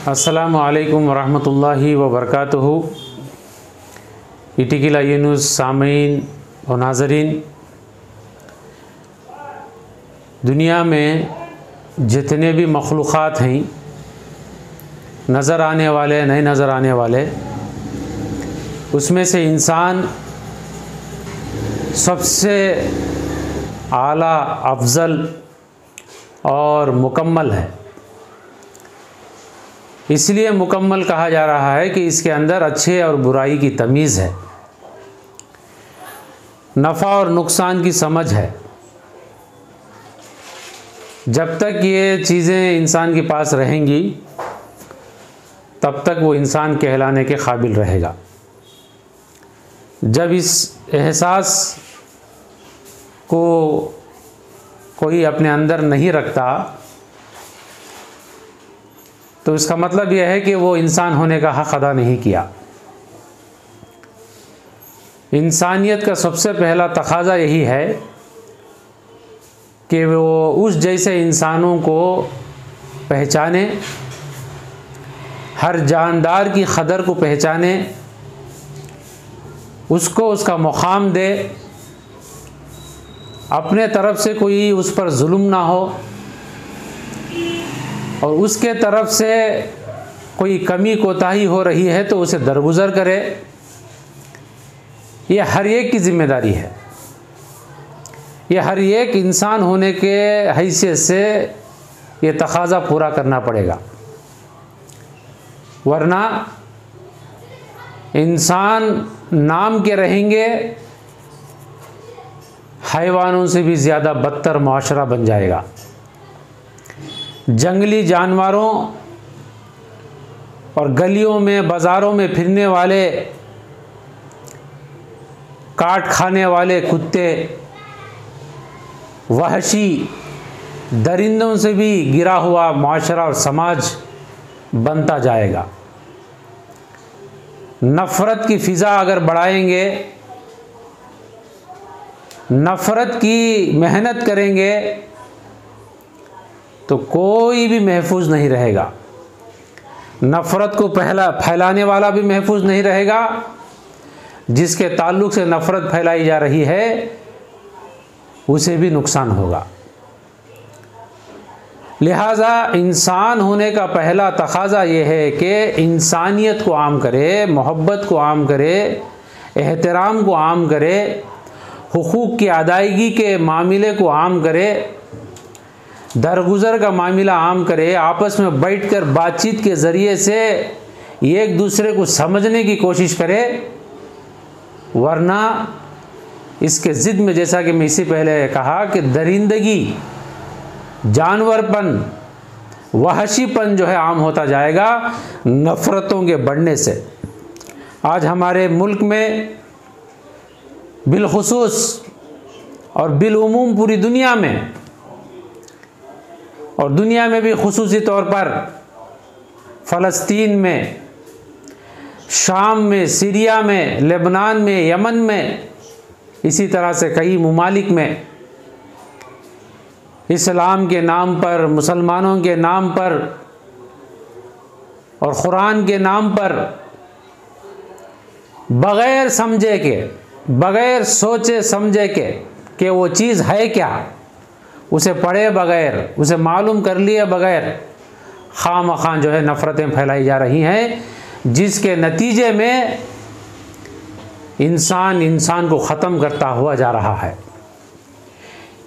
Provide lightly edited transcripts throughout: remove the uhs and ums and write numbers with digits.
अस्सलामु अलैकुम वरहमतुल्लाहि वबरकातुहू। इटिकिला ये न्यूज़ सामीन और नाज़रीन, दुनिया में जितने भी मखलूक़ात हैं, नज़र आने वाले नहीं नज़र आने वाले, उसमें से इंसान सबसे आला, अफज़ल और मुकम्मल है। इसलिए मुकम्मल कहा जा रहा है कि इसके अंदर अच्छे और बुराई की तमीज़ है, नफ़ा और नुकसान की समझ है। जब तक ये चीज़ें इंसान के पास रहेंगी तब तक वो इंसान कहलाने के काबिल रहेगा। जब इस एहसास को कोई अपने अंदर नहीं रखता तो इसका मतलब यह है कि वो इंसान होने का हक़ अदा नहीं किया। इंसानियत का सबसे पहला तकाज़ा यही है कि वो उस जैसे इंसानों को पहचाने, हर जानदार की क़दर को पहचाने, उसको उसका मुक़ाम दे, अपने तरफ से कोई उस पर जुल्म ना हो और उसके तरफ से कोई कमी कोताही हो रही है तो उसे दरगुज़र करे। ये हर एक की ज़िम्मेदारी है। ये हर एक इंसान होने के हैसियत से ये तकाज़ा पूरा करना पड़ेगा, वरना इंसान नाम के रहेंगे, हैवानों से भी ज़्यादा बदतर मुआशरा बन जाएगा। जंगली जानवरों और गलियों में, बाज़ारों में फिरने वाले, काट खाने वाले कुत्ते, वहशी दरिंदों से भी गिरा हुआ मुआशरा और समाज बनता जाएगा। नफ़रत की फ़िज़ा अगर बढ़ाएंगे, नफ़रत की मेहनत करेंगे तो कोई भी महफूज नहीं रहेगा। नफ़रत को फैलाने वाला भी महफूज नहीं रहेगा, जिसके ताल्लुक़ से नफ़रत फैलाई जा रही है उसे भी नुकसान होगा। लिहाजा इंसान होने का पहला तकाज़ा ये है कि इंसानियत को आम करे, मोहब्बत को आम करे, एहतराम को आम करे, हुकूक़ की अदायगी के मामले को आम करे, दरगुज़र का मामला आम करे, आपस में बैठकर बातचीत के ज़रिए से एक दूसरे को समझने की कोशिश करे। वरना इसके ज़िद में, जैसा कि मैं इससे पहले कहा, कि दरिंदगी, जानवरपन, वहशीपन जो है आम होता जाएगा नफ़रतों के बढ़ने से। आज हमारे मुल्क में बिलखुसूस और बिलउमूम पूरी दुनिया में, और दुनिया में भी खुसूसी तौर पर फ़लस्तीन में, शाम में, सीरिया में, लेबनान में, यमन में, इसी तरह से कई ममालिक में इस्लाम के नाम पर, मुसलमानों के नाम पर और कुरान के नाम पर बग़ैर समझे के, बग़ैर सोचे समझे के कि वो चीज़ है क्या, उसे पढ़े बग़ैर, उसे मालूम कर लिए बग़ैर खामख़ा जो है नफ़रतें फैलाई जा रही हैं, जिसके नतीजे में इंसान को ख़त्म करता हुआ जा रहा है।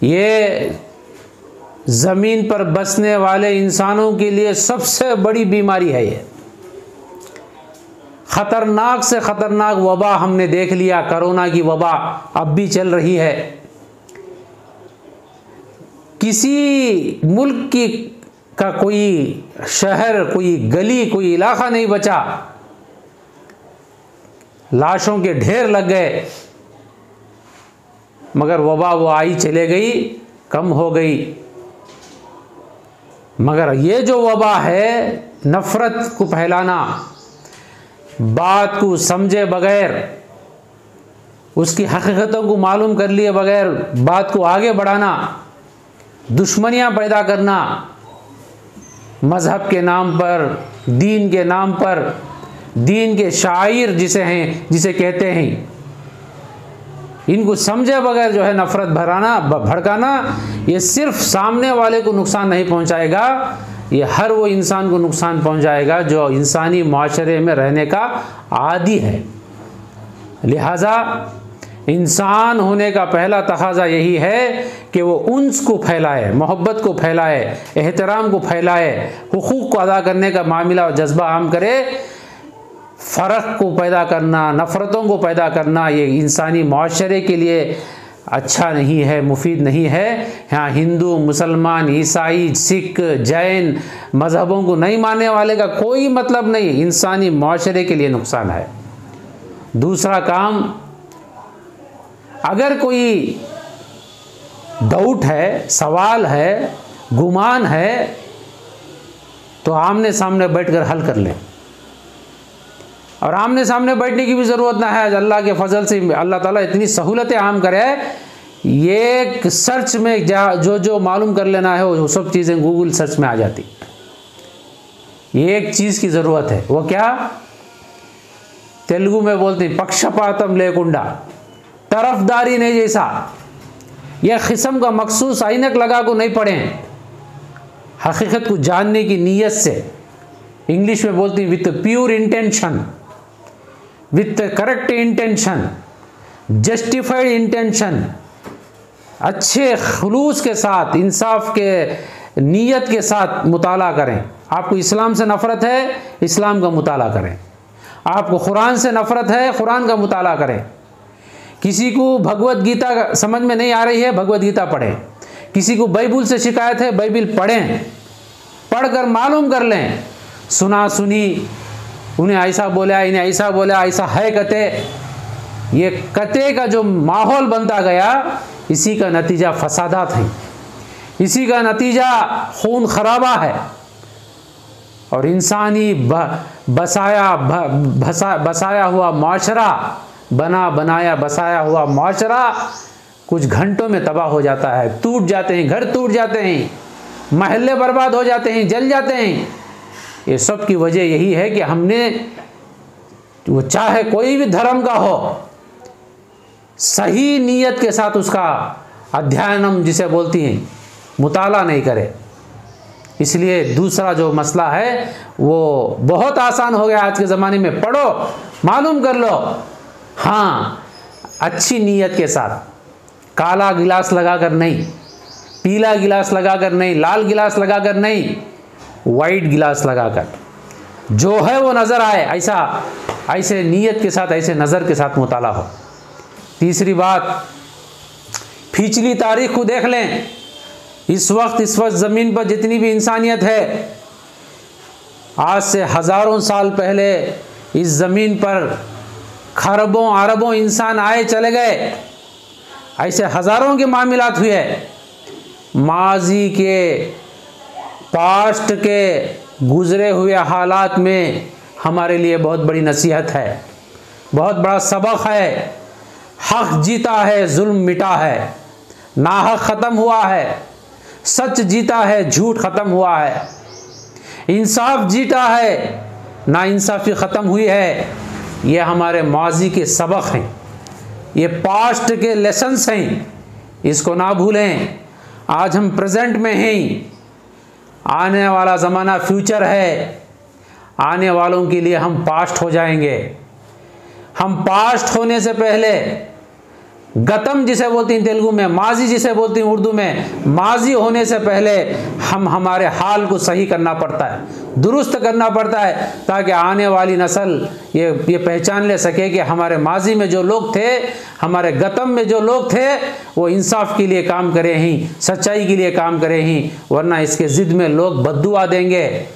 ये ज़मीन पर बसने वाले इंसानों के लिए सबसे बड़ी बीमारी है। ये ख़तरनाक से ख़तरनाक वबा हमने देख लिया, कोरोना की वबा अब भी चल रही है। किसी मुल्क का कोई शहर, कोई गली, कोई इलाका नहीं बचा, लाशों के ढेर लग गए, मगर वबा वो आई चले गई, कम हो गई। मगर ये जो वबा है, नफ़रत को फैलाना, बात को समझे बग़ैर, उसकी हकीकतों को मालूम कर लिए बग़ैर बात को आगे बढ़ाना, दुश्मनियाँ पैदा करना, मज़हब के नाम पर, दीन के नाम पर, दीन के शायर जिसे कहते हैं, इनको समझे बगैर जो है नफ़रत भड़काना, ये सिर्फ सामने वाले को नुकसान नहीं पहुंचाएगा, ये हर वो इंसान को नुकसान पहुंचाएगा जो इंसानी माशरे में रहने का आदी है। लिहाजा इंसान होने का पहला तकाज़ा यही है कि वो उन्स को फैलाए, मोहब्बत को फैलाए, एहतराम को फैलाए, हुकूक़ को अदा करने का मामला और जज्बा आम करे। फ़र्क को पैदा करना, नफ़रतों को पैदा करना, ये इंसानी माशरे के लिए अच्छा नहीं है, मुफीद नहीं है। यहाँ हिंदू, मुसलमान, ईसाई, सिख, जैन मज़हबों को नहीं मानने वाले का कोई मतलब नहीं, इंसानी माशरे के लिए नुकसान है। दूसरा काम, अगर कोई डाउट है, सवाल है, गुमान है, तो आमने सामने बैठकर हल कर लें। और आमने सामने बैठने की भी ज़रूरत ना है, अल्लाह के फजल से अल्लाह ताला इतनी सहूलतें आम करे, ये सर्च में जो मालूम कर लेना है वो सब चीज़ें गूगल सर्च में आ जाती। ये एक चीज़ की ज़रूरत है, वो क्या? तेलुगु में बोलते हैं पक्षपातम लेकुंडा, तरफदारी नहीं जैसा, यह किस्म का मखसूस ऐनक लगा को नहीं पढ़ें, हकीकत को जानने की नीयत से। इंग्लिश में बोलती with pure intention, with correct intention, justified intention, अच्छे खुलूस के साथ, इंसाफ के नीयत के साथ मुताला करें। आपको इस्लाम से नफ़रत है, इस्लाम का मुताला करें। आपको कुरान से नफ़रत है, कुरान का मुताला करें। किसी को भगवत गीता समझ में नहीं आ रही है, भगवत गीता पढ़ें। किसी को बाइबल से शिकायत है, बाइबल पढ़ें, पढ़कर मालूम कर लें। सुना सुनी, उन्हें ऐसा बोला, इन्हें ऐसा बोला, ऐसा है कते, ये कते का जो माहौल बनता गया, इसी का नतीजा फसादात है, इसी का नतीजा खून खराबा है। और इंसानी बसाया हुआ माशरा, बनाया बसाया हुआ माशरा कुछ घंटों में तबाह हो जाता है, टूट जाते हैं, घर टूट जाते हैं, महल्ले बर्बाद हो जाते हैं, जल जाते हैं। ये सब की वजह यही है कि हमने, वो चाहे कोई भी धर्म का हो, सही नीयत के साथ उसका अध्ययनम जिसे बोलती हैं, मुताला नहीं करे। इसलिए दूसरा जो मसला है वो बहुत आसान हो गया आज के ज़माने में, पढ़ो, मालूम कर लो। हाँ, अच्छी नीयत के साथ, काला गिलास लगाकर नहीं, पीला गिलास लगाकर नहीं, लाल गिलास लगाकर नहीं, वाइट गिलास लगाकर, जो है वो नज़र आए, ऐसे नीयत के साथ, ऐसे नज़र के साथ मुताला हो। तीसरी बात, पिछली तारीख को देख लें। इस वक्त ज़मीन पर जितनी भी इंसानियत है, आज से हज़ारों साल पहले इस ज़मीन पर खरबों अरबों इंसान आए चले गए, ऐसे हज़ारों के मामलात हुए। माजी के, पास्ट के गुज़रे हुए हालात में हमारे लिए बहुत बड़ी नसीहत है, बहुत बड़ा सबक है। हक़ जीता है, जुल्म मिटा है, नाहक ख़त्म हुआ है, सच जीता है, झूठ ख़त्म हुआ है, इंसाफ जीता है, नाइंसाफ़ी ख़त्म हुई है। ये हमारे माजी के सबक हैं, ये पास्ट के लेसन्स हैं, इसको ना भूलें। आज हम प्रेजेंट में हैं, आने वाला ज़माना फ्यूचर है, आने वालों के लिए हम पास्ट हो जाएंगे। हम पास्ट होने से पहले, गतम जिसे बोलती हैं तेलुगु में, माजी जिसे बोलती हैं उर्दू में, माजी होने से पहले हम हमारे हाल को सही करना पड़ता है, दुरुस्त करना पड़ता है, ताकि आने वाली नस्ल ये पहचान ले सके कि हमारे माजी में जो लोग थे, हमारे गतम में जो लोग थे, वो इंसाफ के लिए काम करे ही, सच्चाई के लिए काम करे ही, वरना इसके ज़िद में लोग बद्दुआ देंगे।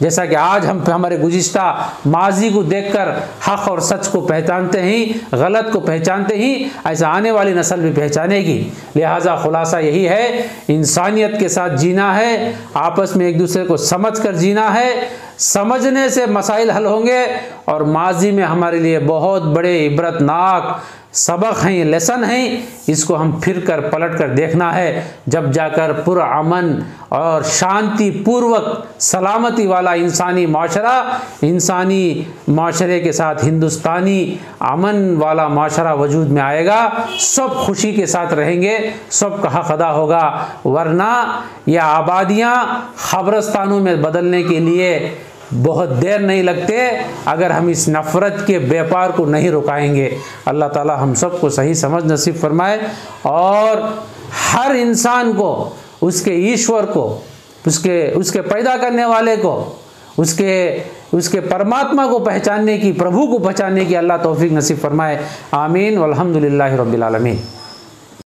जैसा कि आज हम हमारे गुज़िश्ता माजी को देखकर हक़ और सच को पहचानते ही, गलत को पहचानते ही, ऐसा आने वाली नस्ल भी पहचानेगी। लिहाजा खुलासा यही है, इंसानियत के साथ जीना है, आपस में एक दूसरे को समझ कर जीना है। समझने से मसाइल हल होंगे और माजी में हमारे लिए बहुत बड़े इबरतनाक सबक हैं, ये लेसन हैं, इसको हम फिर कर पलट कर देखना है। जब जाकर पुरअमन और शांति पूर्वक सलामती वाला इंसानी माशरा, इंसानी माशरे के साथ हिंदुस्तानी अमन वाला माशरा वजूद में आएगा, सब खुशी के साथ रहेंगे, सब का हक अदा होगा। वरना यह आबादियाँ ख़ब्रस्तानों में बदलने के लिए बहुत देर नहीं लगते अगर हम इस नफ़रत के व्यापार को नहीं रुकाएंगे। अल्लाह ताला हम सबको सही समझ नसीब फरमाए और हर इंसान को उसके ईश्वर को, उसके पैदा करने वाले को, उसके परमात्मा को पहचानने की, प्रभु को पहचानने की अल्लाह तौफीक नसीब फरमाए। आमीन वल्हम्दुलिल्लाहि रब्बिल आलमीन।